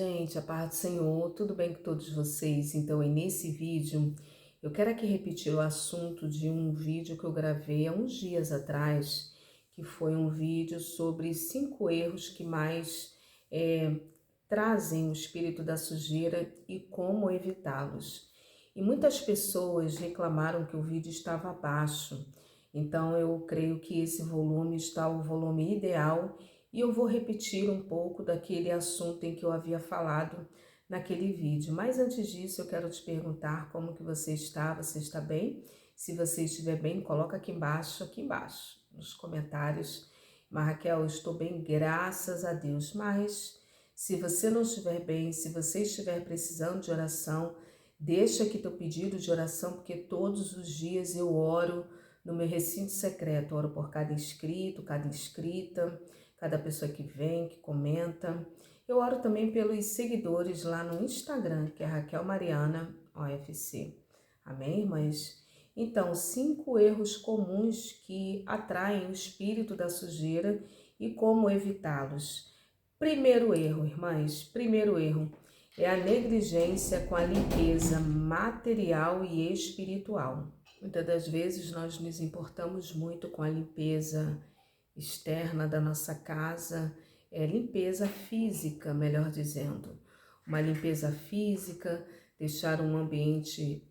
gente, a paz do Senhor, tudo bem com todos vocês? Então, nesse vídeo, eu quero aqui repetir o assunto de um vídeo que eu gravei há uns dias atrás, que foi um vídeo sobre 5 erros que mais trazem o espírito da sujeira e como evitá-los. E muitas pessoas reclamaram que o vídeo estava baixo, então eu creio que esse volume está o volume ideal e eu vou repetir um pouco daquele assunto em que eu havia falado naquele vídeo. Mas antes disso, eu quero te perguntar como que você está bem? Se você estiver bem, coloca aqui embaixo, nos comentários. Mas Raquel, eu estou bem, graças a Deus. Mas se você não estiver bem, se você estiver precisando de oração, deixa aqui teu pedido de oração, porque todos os dias eu oro no meu recinto secreto, oro por cada inscrito, cada inscrita, cada pessoa que vem, que comenta. Eu oro também pelos seguidores lá no Instagram, que é Raquel Mariana OFC. Amém, irmãs? Então, 5 erros comuns que atraem o espírito da sujeira e como evitá-los. Primeiro erro, irmãs, primeiro erro é a negligência com a limpeza material e espiritual. Muitas das vezes nós nos importamos muito com a limpeza externa da nossa casa, limpeza física, melhor dizendo. Uma limpeza física, deixar um ambiente,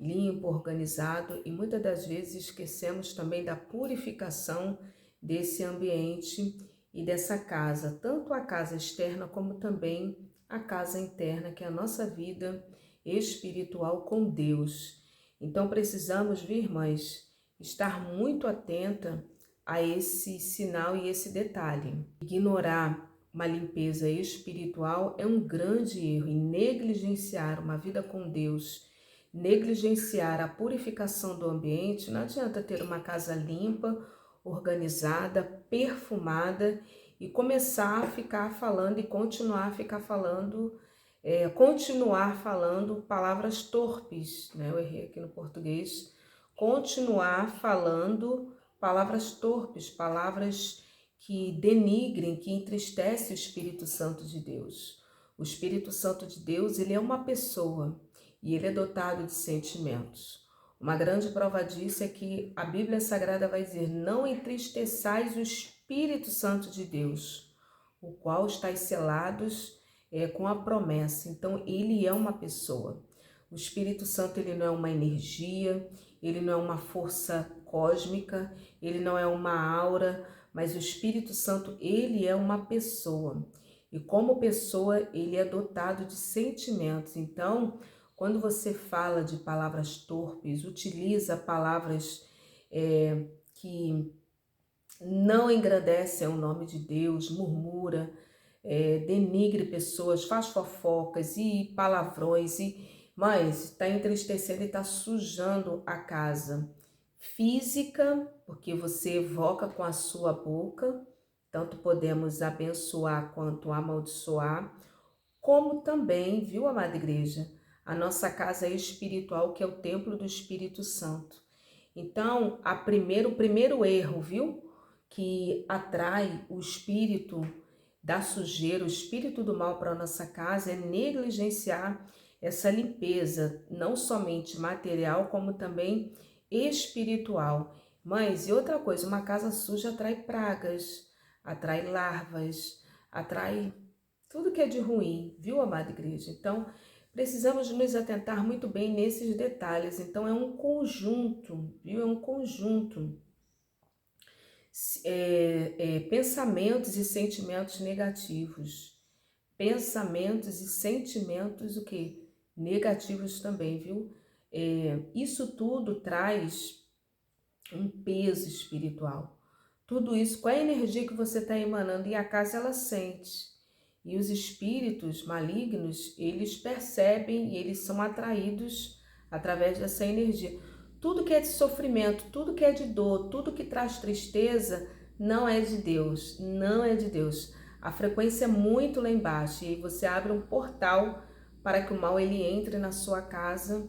limpo, organizado, e muitas das vezes esquecemos também da purificação desse ambiente e dessa casa, tanto a casa externa como também a casa interna, que é a nossa vida espiritual com Deus. Então precisamos, viu, irmãs, estar muito atenta a esse sinal e esse detalhe. Ignorar uma limpeza espiritual é um grande erro, e negligenciar uma vida com Deus, negligenciar a purificação do ambiente. Não adianta ter uma casa limpa, organizada, perfumada e começar a ficar falando e continuar a ficar falando, continuar falando palavras torpes, né? Eu errei aqui no português. Continuar falando palavras torpes, palavras que denigrem, que entristecem o Espírito Santo de Deus. O Espírito Santo de Deus, ele é uma pessoa e ele é dotado de sentimentos. Uma grande prova disso é que a Bíblia Sagrada vai dizer: não entristeçais o Espírito Santo de Deus, o qual estáis selados com a promessa. Então, ele é uma pessoa. O Espírito Santo, ele não é uma energia, ele não é uma força cósmica, ele não é uma aura, mas o Espírito Santo, ele é uma pessoa. E como pessoa, ele é dotado de sentimentos. Então, quando você fala de palavras torpes, utiliza palavras que não engrandecem o nome de Deus, murmura, denigre pessoas, faz fofocas e palavrões, mas está entristecendo e está sujando a casa física, porque você evoca com a sua boca, tanto podemos abençoar quanto amaldiçoar, como também, viu, amada igreja, a nossa casa espiritual, que é o templo do Espírito Santo. Então, o primeiro erro, viu, que atrai o espírito da sujeira, o espírito do mal para a nossa casa, é negligenciar essa limpeza, não somente material, como também espiritual. Mas, e outra coisa, uma casa suja atrai pragas, atrai larvas, atrai tudo que é de ruim, viu, amada igreja? Então, precisamos nos atentar muito bem nesses detalhes. Então, é um conjunto, viu? É um conjunto. Pensamentos e sentimentos negativos. Pensamentos e sentimentos, o quê? Negativos também, viu? Isso tudo traz um peso espiritual. Tudo isso, com a energia que você está emanando, e a casa ela sente. E os espíritos malignos, eles percebem e eles são atraídos através dessa energia. Tudo que é de sofrimento, tudo que é de dor, tudo que traz tristeza, não é de Deus, não é de Deus. A frequência é muito lá embaixo e aí você abre um portal para que o mal ele entre na sua casa,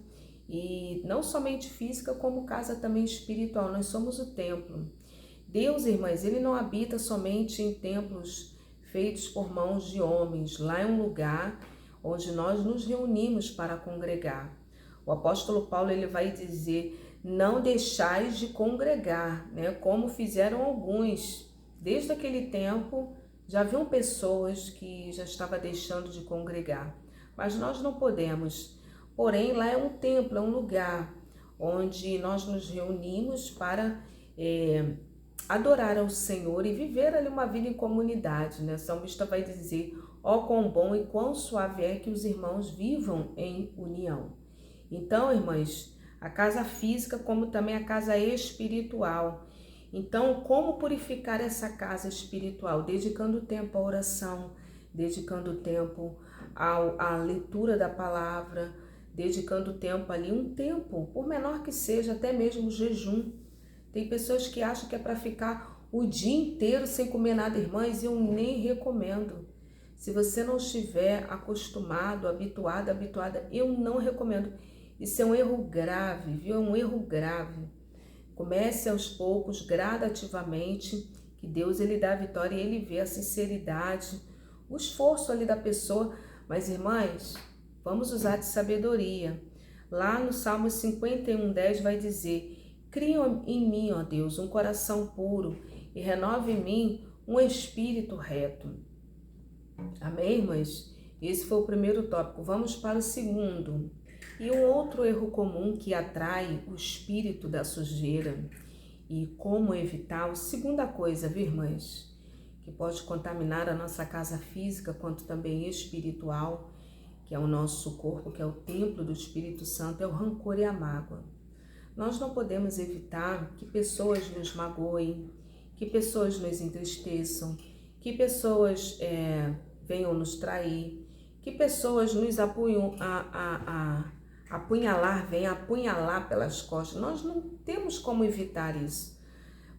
e não somente física, como casa também espiritual. Nós somos o templo. Deus, irmãs, ele não habita somente em templos feitos por mãos de homens. Lá é um lugar onde nós nos reunimos para congregar. O apóstolo Paulo ele vai dizer: não deixais de congregar, né? Como fizeram alguns. Desde aquele tempo já haviam pessoas que já estavam deixando de congregar, mas nós não podemos. Porém, lá é um templo, é um lugar onde nós nos reunimos para adorar ao Senhor e viver ali uma vida em comunidade, né? O salmista vai dizer: ó, quão bom e quão suave é que os irmãos vivam em união. Então, irmãs, a casa física como também a casa espiritual. Então, como purificar essa casa espiritual? Dedicando tempo à oração, dedicando tempo à leitura da palavra, dedicando tempo ali, um tempo, por menor que seja, até mesmo jejum. Tem pessoas que acham que é para ficar o dia inteiro sem comer nada, irmãs, e eu nem recomendo. Se você não estiver acostumado, habituado, habituada, eu não recomendo. Isso é um erro grave, viu? É um erro grave. Comece aos poucos, gradativamente, que Deus ele dá a vitória e ele vê a sinceridade, o esforço ali da pessoa. Mas, irmãs, vamos usar de sabedoria. Lá no Salmo 51:10 vai dizer: cria em mim, ó Deus, um coração puro e renova em mim um espírito reto. Amém, irmãs? Esse foi o primeiro tópico. Vamos para o segundo. E um outro erro comum que atrai o espírito da sujeira e como evitar, a segunda coisa, viu, irmãs, que pode contaminar a nossa casa física quanto também espiritual, que é o nosso corpo, que é o templo do Espírito Santo, é o rancor e a mágoa. Nós não podemos evitar que pessoas nos magoem, que pessoas nos entristeçam, que pessoas venham nos trair, que pessoas nos venham apunhalar pelas costas. Nós não temos como evitar isso,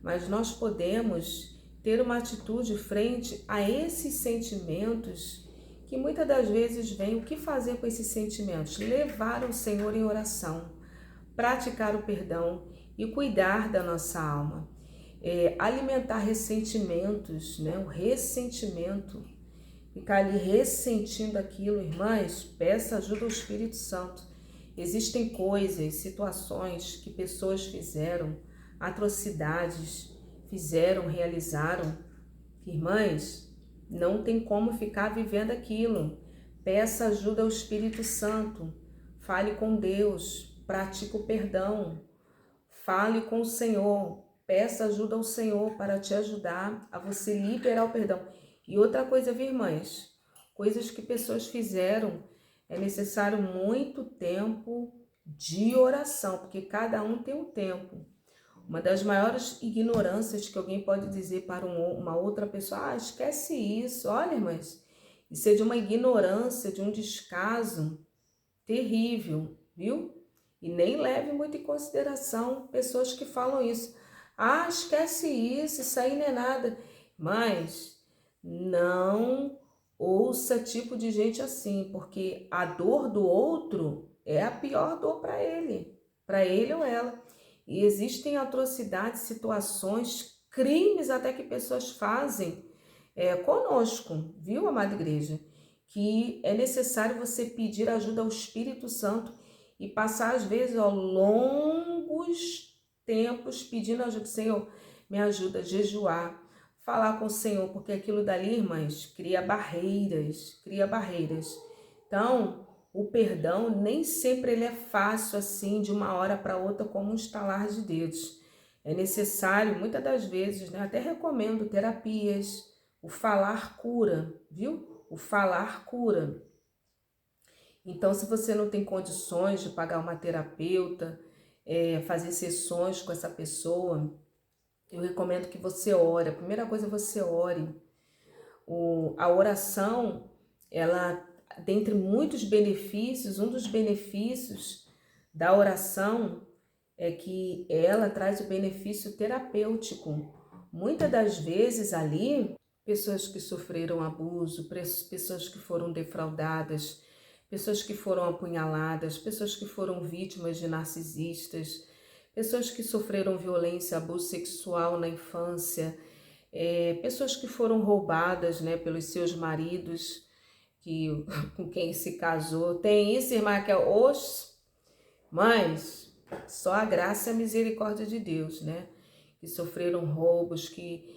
mas nós podemos ter uma atitude frente a esses sentimentos que muitas das vezes vêm. O que fazer com esses sentimentos? Levar o Senhor em oração, praticar o perdão e cuidar da nossa alma. Alimentar ressentimentos, né? O ressentimento, ficar ali ressentindo aquilo, irmãs, peça ajuda ao Espírito Santo. Existem coisas, situações que pessoas fizeram, atrocidades fizeram, realizaram. Irmãs, não tem como ficar vivendo aquilo. Peça ajuda ao Espírito Santo. Fale com Deus, pratique o perdão. Fale com o Senhor. Peça ajuda ao Senhor para te ajudar a você liberar o perdão. E outra coisa, viu, irmãs? Coisas que pessoas fizeram, é necessário muito tempo de oração, porque cada um tem um tempo. Uma das maiores ignorâncias que alguém pode dizer para uma outra pessoa: esquece isso. Olha, irmãs, isso é de uma ignorância, de um descaso terrível, viu? E nem leve muito em consideração pessoas que falam isso. Esquece isso aí não é nada. Mas não ouça tipo de gente assim, porque a dor do outro é a pior dor para ele ou ela. E existem atrocidades, situações, crimes até que pessoas fazem conosco, viu, amada igreja? Que é necessário você pedir ajuda ao Espírito Santo e passar, às vezes, longos tempos pedindo ajuda. Senhor, me ajuda a jejuar, falar com o Senhor, porque aquilo dali, irmãs, cria barreiras. Então, o perdão nem sempre ele é fácil assim, de uma hora para outra, como um estalar de dedos. É necessário, muitas das vezes, né? Até recomendo terapias. O falar cura, viu? O falar cura. Então, se você não tem condições de pagar uma terapeuta, fazer sessões com essa pessoa, eu recomendo que você ore. A primeira coisa é você ore. A oração, ela, dentre muitos benefícios, um dos benefícios da oração é que ela traz o benefício terapêutico. Muitas das vezes ali, pessoas que sofreram abuso, pessoas que foram defraudadas, pessoas que foram apunhaladas, pessoas que foram vítimas de narcisistas, pessoas que sofreram violência, abuso sexual na infância, pessoas que foram roubadas, né, pelos seus maridos, com quem se casou. Tem isso, irmã, que é mas só a graça e a misericórdia de Deus, né? Que sofreram roubos, que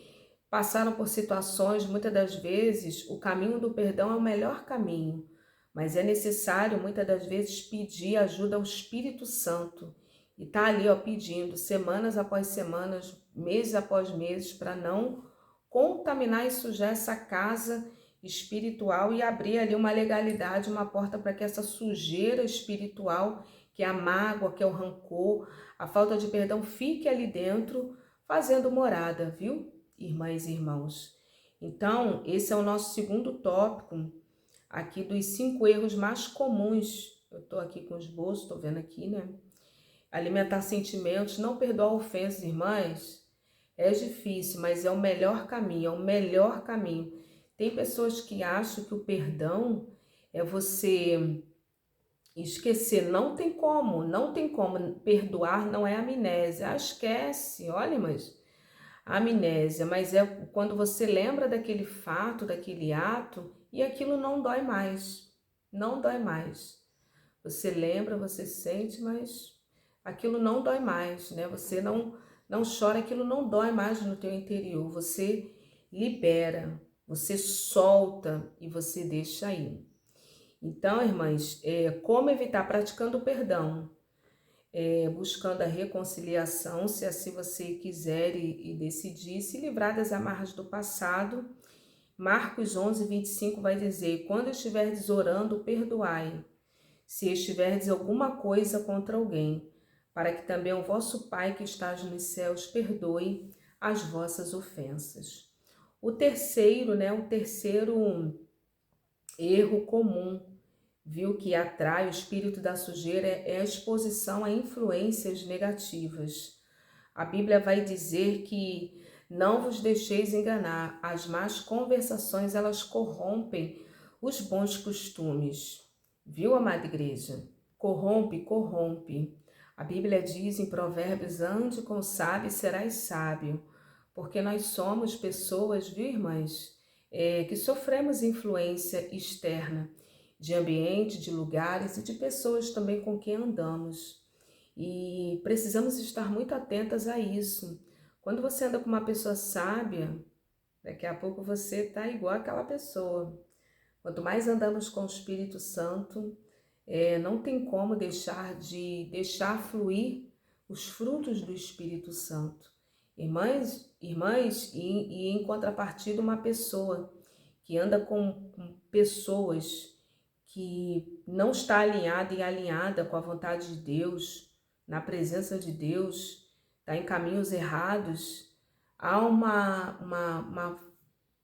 passaram por situações, muitas das vezes, o caminho do perdão é o melhor caminho, mas é necessário, muitas das vezes, pedir ajuda ao Espírito Santo. E tá ali, ó, pedindo, semanas após semanas, meses após meses, para não contaminar e sujar essa casa espiritual e abrir ali uma legalidade, uma porta para que essa sujeira espiritual, que é a mágoa, que é o rancor, a falta de perdão, fique ali dentro, fazendo morada, viu, irmãs e irmãos? Então, esse é o nosso segundo tópico aqui dos 5 erros mais comuns. Eu tô aqui com os bolsos, tô vendo aqui, né? Alimentar sentimentos, não perdoar ofensas, irmãs, é difícil, mas é o melhor caminho, é o melhor caminho. Tem pessoas que acham que o perdão é você esquecer. Não tem como, não tem como. Perdoar não é amnésia. Ah, esquece, olha, mas amnésia, mas é quando você lembra daquele fato, daquele ato, e aquilo não dói mais. Não dói mais. Você lembra, você sente, mas aquilo não dói mais, né? Você não chora, aquilo não dói mais no teu interior. Você libera, você solta e você deixa ir. Então, irmãs, como evitar? Praticando o perdão, buscando a reconciliação, se assim você quiser e decidir, se livrar das amarras do passado. Marcos 11:25 vai dizer: quando estiverdes orando, perdoai, se estiverdes alguma coisa contra alguém, para que também o vosso Pai que estás nos céus perdoe as vossas ofensas. O terceiro erro comum, viu, que atrai o espírito da sujeira é a exposição a influências negativas. A Bíblia vai dizer que não vos deixeis enganar, as más conversações elas corrompem os bons costumes. Viu, amada igreja? Corrompe, corrompe. A Bíblia diz em Provérbios: ande com o sábio e serás sábio, porque nós somos pessoas, viu, irmãs, que sofremos influência externa de ambiente, de lugares e de pessoas também com quem andamos. E precisamos estar muito atentas a isso. Quando você anda com uma pessoa sábia, daqui a pouco você está igual àquela pessoa. Quanto mais andamos com o Espírito Santo, não tem como deixar fluir os frutos do Espírito Santo. Irmãs, e em contrapartida uma pessoa que anda com pessoas que não está alinhada e alinhada com a vontade de Deus, na presença de Deus, está em caminhos errados, há uma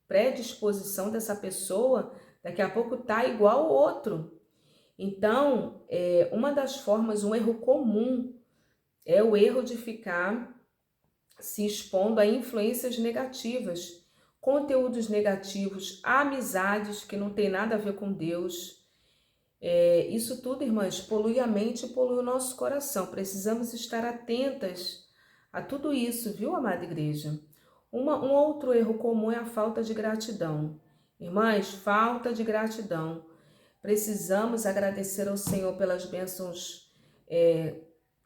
predisposição dessa pessoa, daqui a pouco tá igual ao outro. Então, uma das formas, um erro comum, é o erro de ficar se expondo a influências negativas, conteúdos negativos, amizades que não tem nada a ver com Deus. Isso tudo, irmãs, polui a mente e polui o nosso coração. Precisamos estar atentas a tudo isso, viu, amada igreja? Um outro erro comum é a falta de gratidão. Irmãs, falta de gratidão. Precisamos agradecer ao Senhor pelas bênçãos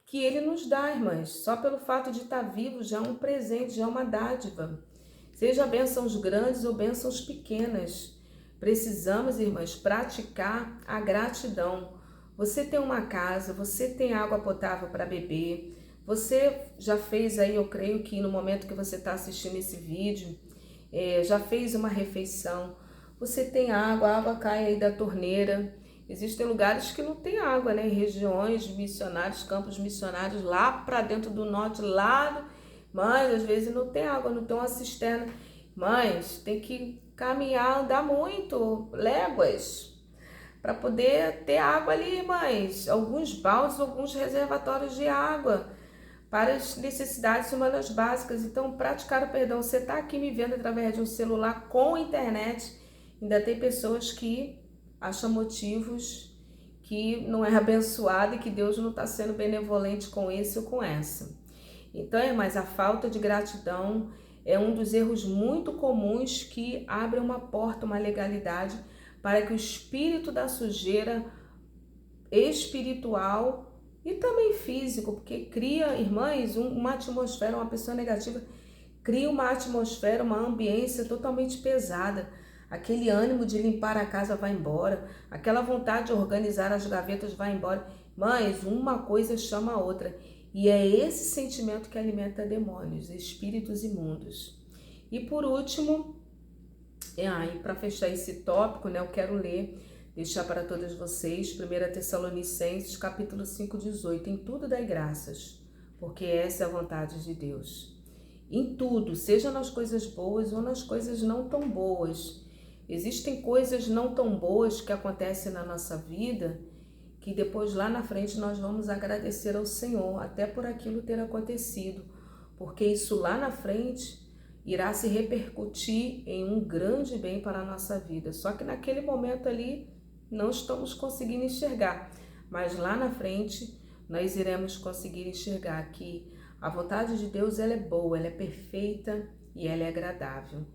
que Ele nos dá, irmãs. Só pelo fato de estar vivo já é um presente, já é uma dádiva. Seja bênçãos grandes ou bênçãos pequenas. Precisamos, irmãs, praticar a gratidão. Você tem uma casa, você tem água potável para beber, você já fez aí, eu creio que no momento que você está assistindo esse vídeo, já fez uma refeição, você tem água, a água cai aí da torneira. Existem lugares que não tem água, né? Regiões missionários, campos missionários lá para dentro do norte, mas às vezes não tem água, não tem uma cisterna. Mas tem que caminhar, andar muito, léguas, para poder ter água ali, mas alguns baldes, alguns reservatórios de água para as necessidades humanas básicas. Então, praticar o perdão. Você está aqui me vendo através de um celular com internet, ainda tem pessoas que acham motivos que não é abençoado e que Deus não está sendo benevolente com esse ou com essa. Então, mas a falta de gratidão é um dos erros muito comuns que abre uma porta, uma legalidade para que o espírito da sujeira espiritual e também físico, porque cria, irmãs, uma atmosfera, uma pessoa negativa cria uma atmosfera, uma ambiência totalmente pesada. Aquele ânimo de limpar a casa vai embora, aquela vontade de organizar as gavetas vai embora. Mas uma coisa chama a outra. E é esse sentimento que alimenta demônios, espíritos imundos. E por último, para fechar esse tópico, né, eu quero deixar para todas vocês, 1 Tessalonicenses, capítulo 5, 18. Em tudo dai graças, porque essa é a vontade de Deus. Em tudo, seja nas coisas boas ou nas coisas não tão boas. Existem coisas não tão boas que acontecem na nossa vida que depois lá na frente nós vamos agradecer ao Senhor, até por aquilo ter acontecido, porque isso lá na frente irá se repercutir em um grande bem para a nossa vida. Só que naquele momento ali não estamos conseguindo enxergar, mas lá na frente nós iremos conseguir enxergar que a vontade de Deus ela é boa, ela é perfeita e ela é agradável.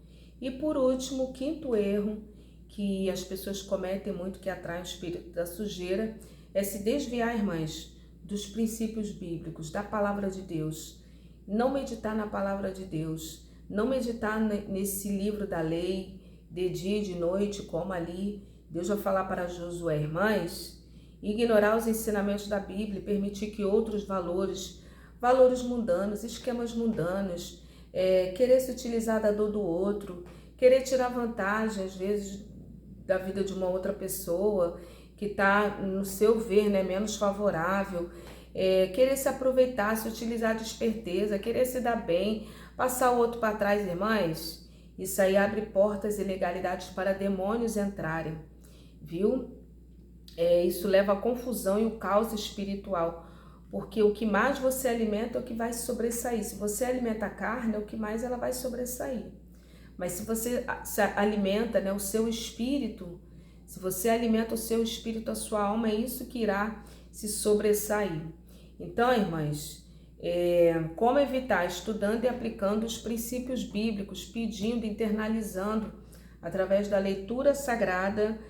E por último, o quinto erro que as pessoas cometem muito, que atrai o espírito da sujeira, é se desviar, irmãs, dos princípios bíblicos, da palavra de Deus. Não meditar na palavra de Deus, não meditar nesse livro da lei, de dia e de noite, como ali Deus vai falar para Josué, irmãs, ignorar os ensinamentos da Bíblia, permitir que outros valores mundanos, esquemas mundanos, querer se utilizar da dor do outro, querer tirar vantagem, às vezes, da vida de uma outra pessoa que está, no seu ver, né, menos favorável, querer se aproveitar, se utilizar de esperteza, querer se dar bem, passar o outro para trás, irmãs, isso aí abre portas e legalidades para demônios entrarem, viu? Isso leva à confusão e o caos espiritual, porque o que mais você alimenta é o que vai sobressair. Se você alimenta a carne, é o que mais ela vai sobressair. Mas se você alimenta, né, o seu espírito, se você alimenta o seu espírito, a sua alma, é isso que irá se sobressair. Então, irmãs, como evitar? Estudando e aplicando os princípios bíblicos, pedindo, internalizando, através da leitura sagrada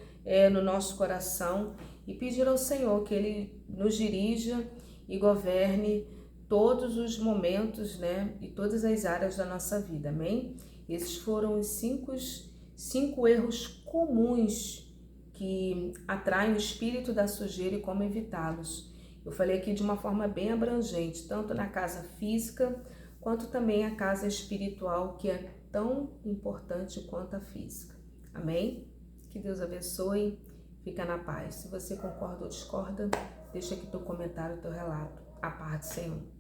no nosso coração, e pedir ao Senhor que Ele nos dirija e governe todos os momentos, né, e todas as áreas da nossa vida, amém? Esses foram os cinco erros comuns que atraem o espírito da sujeira e como evitá-los. Eu falei aqui de uma forma bem abrangente, tanto na casa física, quanto também a casa espiritual, que é tão importante quanto a física. Amém? Que Deus abençoe, fica na paz. Se você concorda ou discorda, deixa aqui teu comentário, teu relato. A paz do Senhor.